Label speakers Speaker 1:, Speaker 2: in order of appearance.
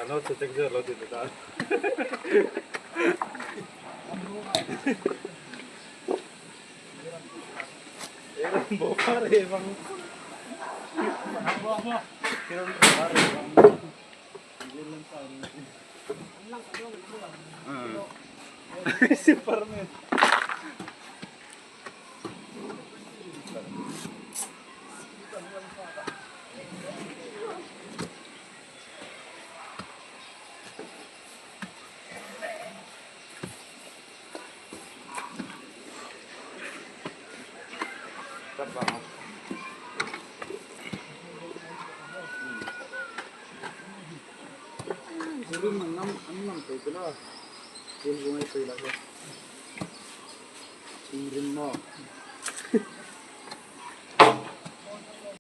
Speaker 1: ano, sucek siya, lo dito tayo. Erang bawa pare, bang. Abo. Erang bawa pare, bang. Si Parmen. Trabaho. Siguro ano lang ito na. Yung bunga ito ilagay. Tingin mo.